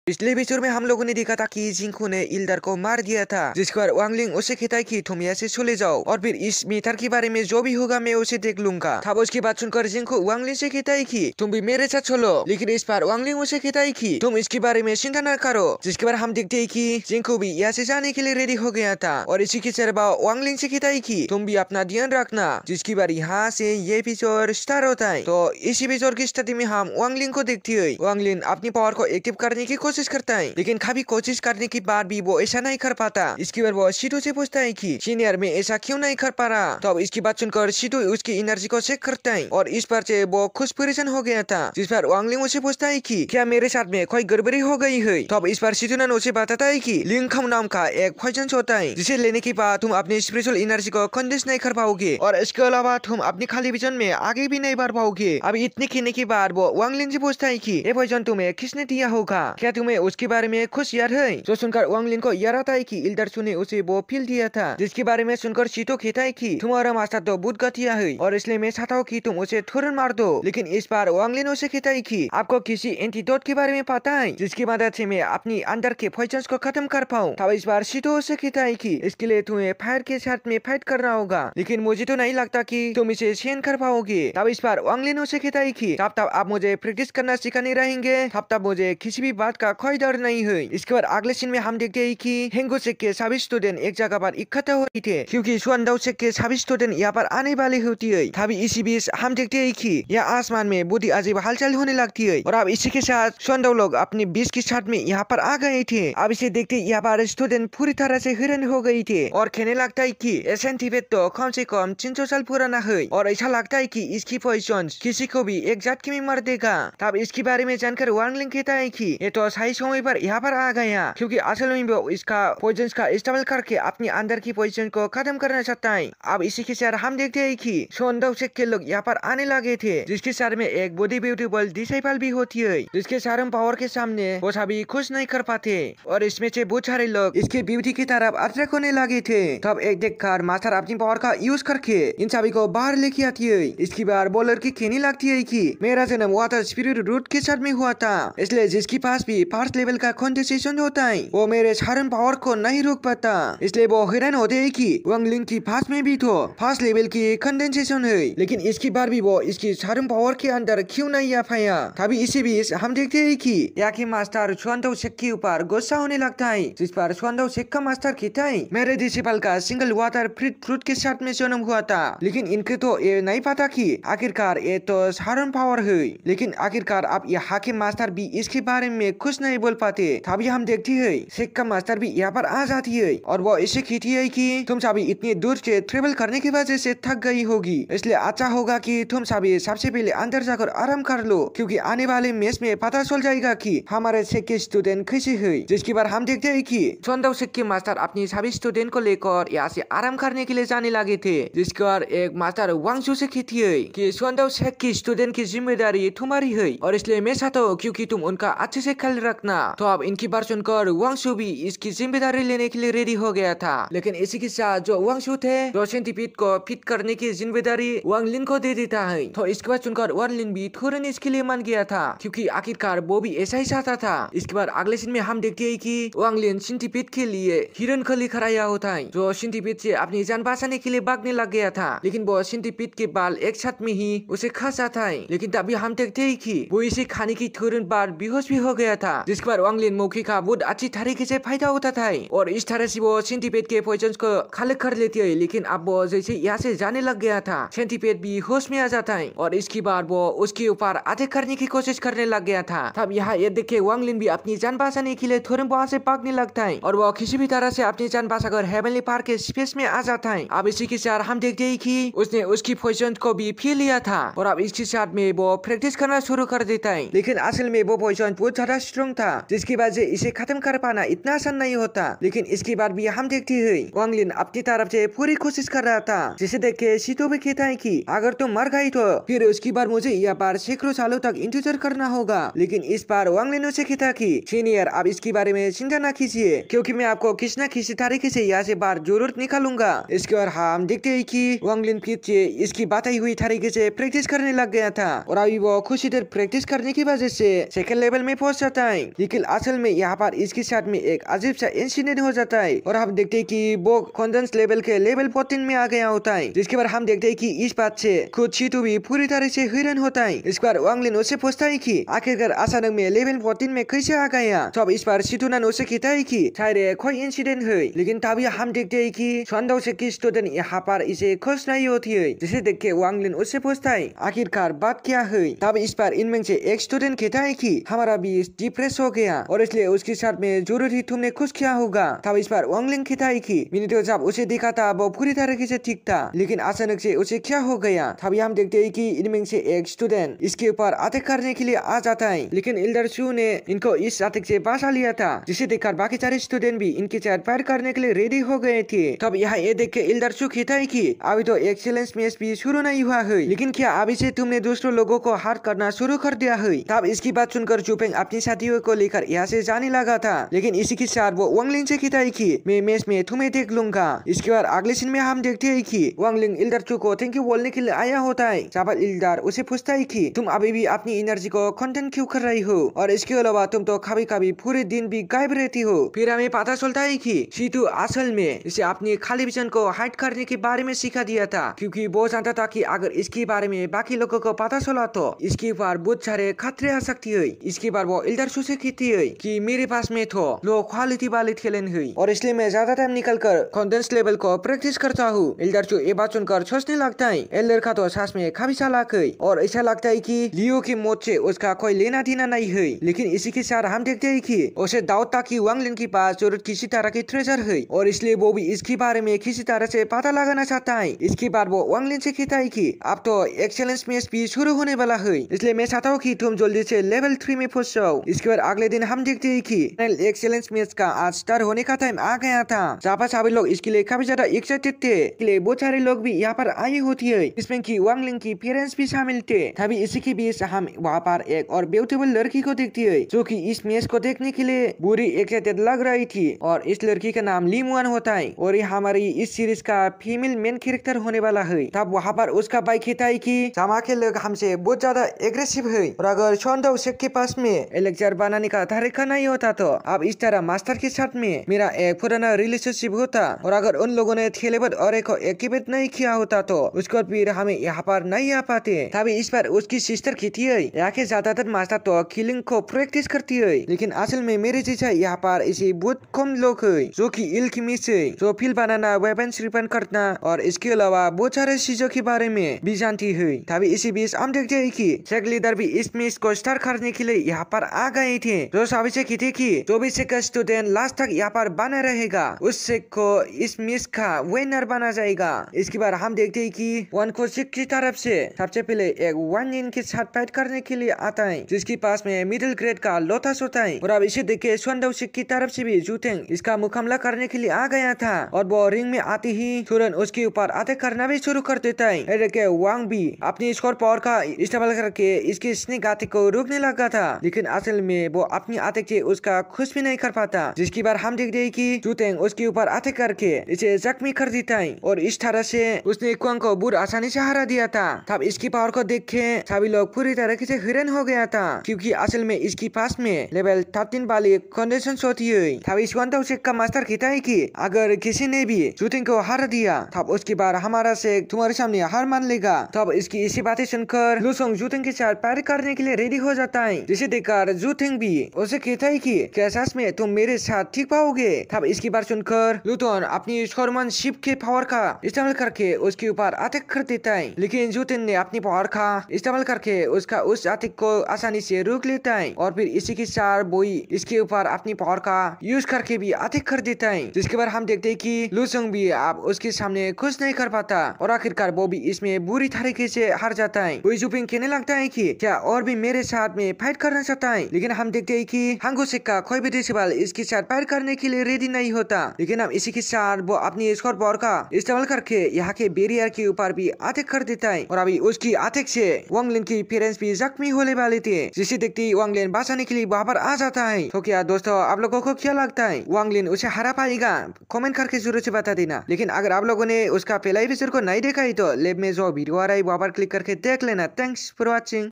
पिछले एपिसोड में हम लोगों ने देखा था कि जिंकू ने इल्डर को मार दिया था, जिसके बाद वांगलिंग उसे कहता है कि तुम यहाँ से चले जाओ और फिर इस मीटर के बारे में जो भी होगा मैं उसे देख लूंगा। तब उसकी बात सुनकर जिंकू वांगलिंग से कहता है कि तुम भी मेरे साथ चलो, लेकिन इस बार वांगलिंग उसे कहता है कि तुम इसके बारे में चिंता न करो। जिसके बाद हम देखते है कि जिंकू भी यहाँ से जाने के लिए रेडी हो गया था और इसी के सिवा वांगलिंग से कहता है कि तुम भी अपना ध्यान रखना। जिसके बाद यहाँ से ये एपिसोड स्टार्ट होता है। तो इस एपिसोड की स्थिति में हम वांगलिंग को देखते है। वांगलिंग अपनी पावर को एक्टिव करने की कोशिश करता है, लेकिन काफी कोशिश करने के बाद भी वो ऐसा नहीं कर पाता। इसके बाद वो शिटो से पूछता है कि सीनियर में ऐसा क्यों नहीं कर पा रहा। तो अब इसकी बात सुनकर शिटो उसकी एनर्जी को चेक करता है और इस पर से वो खुश परेशान हो गया था। जिस पर वांगलिंग उसे पूछता है कि क्या मेरे साथ में कोई गड़बड़ी हो गई है। तो अब इस पर शिटो ने उसे बताता है कि लिंगखम नाम का एक पॉइजन होता है, जिसे लेने के बाद तुम अपनी स्पिरिचुअल एनर्जी को कंडेंस नहीं कर पाओगे और इसके अलावा तुम अपनी खाली विजन में आगे भी नहीं बढ़ पाओगे। अब इतने कहने के बाद वो वांगलिंग से पूछता है कि ये पॉइजन तुम्हें किसने दिया होगा, क्या तुम्हें उसके बारे में खुश याद है। जो सुनकर वांगलिंग को याद आता है कि इल्डर ने उसे वो फील दिया था, जिसके बारे में सुनकर शिटो कहता है कि तुम्हारा मास्टर तो बहुत घटिया है और इसलिए मैं चाहता हूँ कि तुम उसे तुरंत मार दो। लेकिन इस बार वांगलिंग उसे कहता है कि आपको किसी एंटीडोट के बारे में पता है जिसकी मदद से मैं अपनी अंदर के पॉइजन्स को खत्म कर पाऊँ। तब इस बार शिटो उसे कहता है कि इसके लिए तुम्हें फायर के साथ में फाइट करना होगा, लेकिन मुझे तो नहीं लगता कि तुम इसे सहन कर पाओगे। तब इस बार वांगलिंग उसे कहता है कि तब आप मुझे प्रैक्टिस करना सिखाने रहेंगे, तब मुझे किसी भी बात का कोई डर नहीं है। इसके बाद अगले सीन में हम देखते हैं कि हेंगो सेक के सभी स्टूडेंट एक जगह पर इकट्ठा हो रहे थे, क्योंकि सुअंदाओ सेक के सभी स्टूडेंट यहाँ पर आने वाले होती है। तभी इसी बीच हम देखते हैं कि यह आसमान में बहुत ही अजीब हलचल होने लगती है और अब इसी के साथ सुअंदाओ लोग अपने बीच के साथ में यहाँ पर आ गए थे। अब इसे देखते यहाँ पर स्टूडेंट पूरी तरह से हैरान हो गई थे और कहने लगता है कि एसेंटिवेट तो कम से कम 300 साल पुराना है और ऐसा लगता है कि इसकी पॉइजन किसी को भी एक झटके में मार देगा। तब इसके बारे में जानकर वांगलिंग कहता है कि ये तो सही समय पर यहाँ पर आ गया, क्योंकि असल में वो इसका पॉइजन का इस्तेमाल करके अपने अंदर की पॉइजन को खत्म करना चाहता है। अब इसी के साथ हम देखते हैं कि सुअंदाओ सेक के लोग यहाँ पर आने लगे थे, जिसके साथ में एक बॉडी ब्यूटीफुल डिसेबल भी होती है, जिसके सारे पावर के सामने वो सभी खुश नहीं कर पाते और इसमें से बहुत सारे लोग इसके ब्यूटी की तरफ अट्रैक्ट होने लगे थे। तब एक देखकर मास्टर अपनी पावर का यूज करके इन सभी को बाहर लेके आती है। इसकी बार वो लड़की कहने लगती है कि मेरा जन्म वाटर स्पिरिट रूट के साथ में हुआ था, इसलिए जिसके पास भी फर्स्ट लेवल का कंडेंसेशन होता है वो मेरे सारे पावर को नहीं रोक पाता। इसलिए वो हैरान होते हैं कि वांगलिंग की पास में भी तो फर्स्ट लेवल की कंडेंसेशन है, लेकिन इसके बाद भी वो इसकी सारे पावर के अंदर क्यों नहीं आ पाया। तभी इसी बीच हम देखते हैं कि याकी मास्टर सुअंदाओ सेक के ऊपर गुस्सा होने लगता है, जिस पर सुअंदाओ सेक का मास्टर कहता है मेरे डिसेबल का सिंगल वाटर फ्रूट के साथ में जन्म हुआ था, लेकिन इनके तो ये नहीं पता कि आखिरकार ये तो साधारण पावर है। लेकिन आखिरकार अब यहाँ के मास्टर भी इसके बारे में कुछ नहीं बोल पाते। तभी हम देखती है सेक का मास्टर भी यहाँ पर आ जाती है और वो इसे कहती है कि तुम सभी इतनी दूर से ट्रेवल करने की वजह से थक गई होगी, इसलिए अच्छा होगा कि तुम सभी सबसे पहले अंदर जाकर आराम कर लो, क्योंकि आने वाले मैच में पता चल जाएगा कि हमारे सेक के स्टूडेंट कैसे है। जिसके बाद हम देखते हैं कि सुअंदाओ सेक के मास्टर अपनी सभी स्टूडेंट को लेकर यहाँ से आराम करने के लिए जाने लगे थे। जिसके बाद एक मास्टर वांगजू से कहती है कि सुअंदाओ सेक की स्टूडेंट की जिम्मेदारी तुम्हारी है और इसलिए मैं चाहता हूँ क्योंकि तुम उनका अच्छे से ख्याल रखना। तो अब इनकी बात सुनकर वांगशु भी इसकी जिम्मेदारी लेने के लिए रेडी हो गया था, लेकिन इसी के साथ जो वांगशु थे जो सेंटीपीड को फिट करने की जिम्मेदारी वांगलिन को दे देता है। तो इसके बाद सुनकर वांगलिन भी तुरंत इसके लिए मान गया था, क्योंकि आखिरकार वो भी ऐसा ही चाहता था। इसके बाद अगले सीन में हम देखते हैं कि वांगलिन सेंटीपीड के लिए हिरन खली खराया होता है, जो सेंटीपीड से अपनी जान बचाने के लिए भागने लग गया था, लेकिन वो सेंटीपीड के बाल एक साथ में ही उसे खा जाता है। लेकिन तभी हम देखते हैं कि वो इसे खाने की तुरंत बाद बेहोश भी हो गया था। जिसके बाद वांगलिन मौके का बहुत अच्छी तरीके से फायदा उठाता है और इस तरह से वो सेंटीपीड के पॉइजन को खाली कर लेती है। लेकिन अब वो जैसे यहाँ से जाने लग गया था सेंटीपीड भी होश में आ जाता है और इसके बाद वो उसके ऊपर अटैक करने की कोशिश करने लग गया था। तब यहाँ ये देखे वांगलिन भी अपनी जान बचाने के लिए तुरंत वहाँ से भागने लगता है और वो किसी भी तरह से अपनी जान बचाकर हेवनली पार्क के स्पेस में आ जाता है। अब इसी के साथ हम देखते हैं कि उसने उसकी पॉइजन को भी पी लिया था और अब इसके साथ में वो प्रैक्टिस करना शुरू कर देता है। लेकिन असल में वो पॉइजन बहुत ज्यादा स्ट्रॉन्ग था, जिसकी वजह से इसे खत्म कर पाना इतना आसान नहीं होता। लेकिन इसके बाद भी हम देखते हैं वांगलिन अपनी तरफ से पूरी कोशिश कर रहा था, जिसे देख के शितो भी कहता है कि अगर तुम मर गई तो फिर उसके बाद मुझे यहाँ पर सैकड़ों सालों तक इंतजार करना होगा। लेकिन इस बार वांगलिन उसे कहता कि सीनियर अब इसके बारे में चिंता न कीजिए, क्योंकि मैं आपको किसी न किसी तरीके से यहाँ से बाहर जरूर निकालूंगा। इसके बाद हम देखते हैं कि वांगलिन फिर से इसकी बताई हुई तरीके से प्रैक्टिस करने लग गया था और अभी वो खुशी देर प्रैक्टिस करने की वजह से सेकंड लेवल में पहुंच जाता है, लेकिन असल में यहाँ पर इसके साथ में एक अजीब सा इंसिडेंट हो जाता है और हम देखते हैं कि वो कॉन्डेंस लेवल के लेवल 14 में आ गया होता है। जिसके बाद हम देखते हैं कि इस बात से खुद शीतू भी पूरी तरह से हैरान होता है। इस बार वांग लिन उससे पूछता है कि आखिरकार अचानक में लेवल 14 में कैसे आ गया। तब इस बार शीतू ने उसे कहता है कि शायद कोई इंसिडेंट है, लेकिन तभी हम देखते हैं कि संदो से की स्टूडेंट यहाँ पर इसे खुश नहीं होती है। जिसे देख के वांग लिन उससे पूछता है आखिरकार बात क्या है। तब इस बार इनमें से एक स्टूडेंट कहता है कि हमारा भी डिप्रेस हो गया और इसलिए उसके साथ में जरूर ही तुमने कुछ किया होगा। तब इस बार वांग लिन कहता है कि मैंने तो जब उसे देखा था वो पूरी तरीके से ठीक था, लेकिन अचानक से उसे क्या हो गया। तभी हम देखते हैं कि इनमें से एक स्टूडेंट इसके ऊपर अटैक करने के लिए आ जाता है, लेकिन एल्डर शू ने इनको इस अटैक से बचा लिया था। जिसे देखकर बाकी सारे स्टूडेंट भी इनके साथ फायर करने के लिए रेडी हो गए थे। तब यहाँ ये देख के एल्डर शू कहता है कि अभी तो एक्सीलेंस मैच भी शुरू नहीं हुआ है, लेकिन क्या अभी से तुमने दूसरों लोगों को हार करना शुरू कर दिया है। तब इसकी बात सुनकर जुपेंग अपनी साथियों को लेकर यहाँ से जाने लगा था, लेकिन इसी के साथ वो वांग लिन से कहता है कि मैं मैच में तुम्हें देख लूंगा। इसके बाद अगले सीन में हम देखते हैं कि वांग लिन एल्डर शू को थैंक यू बोलने के लिए आया होता है। जब एल्डर उसे पूछता है कि तुम अभी भी अपनी एनर्जी को कंटेंट क्यों कर रही हो, और इसके अलावा तुम तो कभी कभी पूरे दिन भी गायब रहती हो। फिर हमें पता चलता है कि शीतू असल में इसे अपने खाली विजन को हाइड करने के बारे में सिखा दिया था, क्योंकि वो जानता था कि अगर इसके बारे में बाकी लोगों को पता चला तो इसके ऊपर बहुत सारे खतरे आ सकती है। इसके बाद वो एल्डर शू से कहती है कि मेरे पास में तो लो क्वालिटी वाले टैलेंट है और इसलिए मैं ज्यादा टाइम निकल कर कॉन्डेंस लेवल को प्रैक्टिस करता हूँ। एल्डर शू ये बात सुनकर सोचने लगता है एल्डर का तो सास में काफी चालाक है और ऐसा लगता है कि लियो की मौत से उसका कोई लेना देना नहीं है। लेकिन इसी के साथ हम देखते हैं कि उसे डाउट था कि वांग लिन के पास जरूरत किसी तरह की ट्रेजर है और इसलिए वो भी इसके बारे में किसी तरह से पता लगाना चाहता है। इसके बाद वो वांग लिन से कहता है कि अब तो एक्सेलेंस मैच भी शुरू होने वाला है, इसलिए मैं चाहता हूँ कि तुम जल्दी से लेवल 3 में पहुंच जाओ। इसके बाद अगले दिन हम देखते हैं कि एक्सेलेंस मैच का आज स्टार्ट होने का टाइम आ गया था, जहाँ पर सभी लोग इसके लिए काफी ज्यादा एक्साइटेड थे। इसलिए बहुत सारे लोग भी यहाँ पर आए होती है, इसमें की वांग लिन की पेरेंट्स भी शामिल थे। तभी इसी के बीच हम वहाँ पर एक और ब्यूटीफुल लड़की को देखती है जो कि इस मैच को देखने के लिए बुरी एक्साइटेड लग रही थी, और इस लड़की का नाम ली मुआन होता है और ये हमारी इस सीरीज का फीमेल मेन कैरेक्टर होने वाला है। तब वहाँ पर उसका भाई कहता है कि जामा के लोग हमसे बहुत ज्यादा एग्रेसिव है और अगर शोंडो शेख के पास में एलेक्जर बनाने का तरीका नहीं होता तो अब इस तरह मास्टर के साथ में मेरा एक पुराना रिलेशनशिप होता, और अगर उन लोगों ने थेलेबट और एक एक्टिवेट नहीं किया होता तो उसको फिर हमें यहाँ पर नहीं आ पाते। तभी इस पर उसकी सिस्टर कहती है यहाँ के ज्यादातर मास्टर तो किलिंग को प्रैक्टिस करती है, लेकिन असल में मेरे जैसा यहाँ पर ऐसे बहुत कम लोग है जो कि एल्केमिस्ट है, जो फिल बनाना, वेपन्स रिपेयर करना और इसके अलावा बहुत सारे चीजों के बारे में भी जानती है। तभी इसी बीच हम देखते हैं कि शेख लीडर भी इस मैच को स्टार्ट करने के लिए यहाँ पर आ गए थे, जो सभी से कहते कि जो भी शेख का स्टूडेंट लास्ट तक यहाँ पर बना रहेगा उस शेख को इस मैच का विनर बना जाएगा। इसके बाद हम देखते हैं कि वन को शेख की तरफ से सबसे पहले एक वन इन के साथ फाइट करने के लिए आता है, जिसके पास में मिडिल ग्रेड का लोटस होता है। और अब इसे देख के स्वंडो शेख की तरफ से भी जूटेंग इसका मुकाबला करने के लिए आ गया था, और वो रिंग में आते ही तुरंत उसके ऊपर अटैक करना भी शुरू कर देता है। वांग भी अपनी स्कोर पावर का इस्तेमाल करके इसके स्नेक अटैक को रोकने लगा था, लेकिन असल में वो अपनी अटैक से उसका खुश भी नहीं कर पाता। जिसकी बार हम देखते हैं कि जूटेंग उसके ऊपर अटैक करके इसे जख्मी कर देता है, और इस तरह से उसने क्वांग को बुर आसानी से हरा दिया था। तब इसकी पावर को देख के सभी लोग पूरी तरह से हैरान हो गया था, क्योंकि असल में इसके पास में लेवल 13 वाली कंडीशन होती है। तब इस स्वंडो शेख का मास्टर कहता है कि अगर किसी ने भी जूटेंग को हरा दिया तब उसके बाद हमारा शेख तुम्हारे सामने हार मान लेगा। तब इसकी इसी बातें सुनकर लुसोंग जूटेंग के साथ पार करने के लिए रेडी हो जाता है, जिसे देखकर जूटेंग भी उसे कहता है कि क्या सच में तुम मेरे साथ ठीक पाओगे। तब इसकी बात सुनकर लुटोन अपनी शोरमैनशिप के पावर का इस्तेमाल करके उसके ऊपर अटैक कर देता है, लेकिन जूटेंग ने अपनी पावर का इस्तेमाल करके उसका उस अटैक को आसानी से रोक लेता है, और फिर इसी के साथ बोई इसके ऊपर अपनी पावर का यूज करके भी अटैक कर देता है। जिसके बाद हम देखते हैं कि लुसोंग भी अब उसके सामने कुछ नहीं कर पाता, और आखिरकार वो भी इसमें बुरी तरीके से हार जाता है। वही जुपिंग कहने लगता है कि क्या और भी मेरे साथ में फाइट करना चाहता है, लेकिन हम देखते हैं कि हांगो शेख का कोई भी डिसेबल इसके साथ फाइट करने के लिए रेडी नहीं होता। लेकिन अब इसी के साथ वो अपनी स्कोर पावर का इस्तेमाल करके यहाँ के बैरियर के ऊपर भी अटैक कर देता है, और अभी उसकी अटैक से वांग लिन की पेरेंट्स भी जख्मी होने वाले थे, जिसे देखते ही वांग लिन बचाने के लिए वहाँ पर आ जाता है। तो क्या दोस्तों आप लोगों को क्या लगता है, वांग लिन उसे हरा पाएगा? कमेंट करके जरूर से बता देना। लेकिन अगर आप लोगों ने उसका पहला एपिसोड को नहीं देखा है तो लेब में जो वीडियो आ रहा है वहाँ पर क्लिक करके देख लेना। Thanks for watching.